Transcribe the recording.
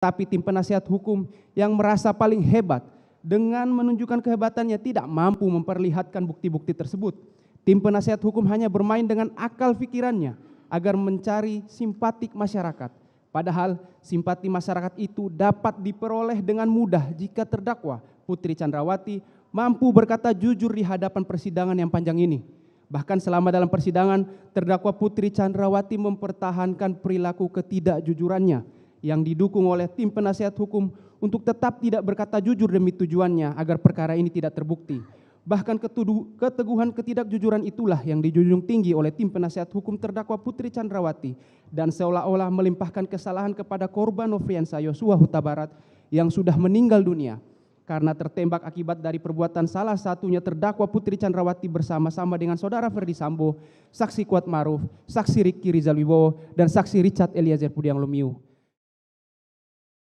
Tapi tim penasihat hukum yang merasa paling hebat dengan menunjukkan kehebatannya tidak mampu memperlihatkan bukti-bukti tersebut. Tim penasihat hukum hanya bermain dengan akal pikirannya agar mencari simpatik masyarakat. Padahal simpati masyarakat itu dapat diperoleh dengan mudah jika terdakwa Putri Chandrawati mampu berkata jujur di hadapan persidangan yang panjang ini. Bahkan selama dalam persidangan, terdakwa Putri Chandrawati mempertahankan perilaku ketidakjujurannya yang didukung oleh tim penasihat hukum untuk tetap tidak berkata jujur demi tujuannya agar perkara ini tidak terbukti. Bahkan keteguhan ketidakjujuran itulah yang dijunjung tinggi oleh tim penasihat hukum terdakwa Putri Chandrawati dan seolah-olah melimpahkan kesalahan kepada korban Nofriansah Yosua Huta Barat yang sudah meninggal dunia karena tertembak akibat dari perbuatan salah satunya terdakwa Putri Chandrawati bersama-sama dengan saudara Ferdi Sambo, saksi Kuat Maruf, saksi Ricky Rizal Wibowo, dan saksi Richard Eliezer Pudiang Lumiu.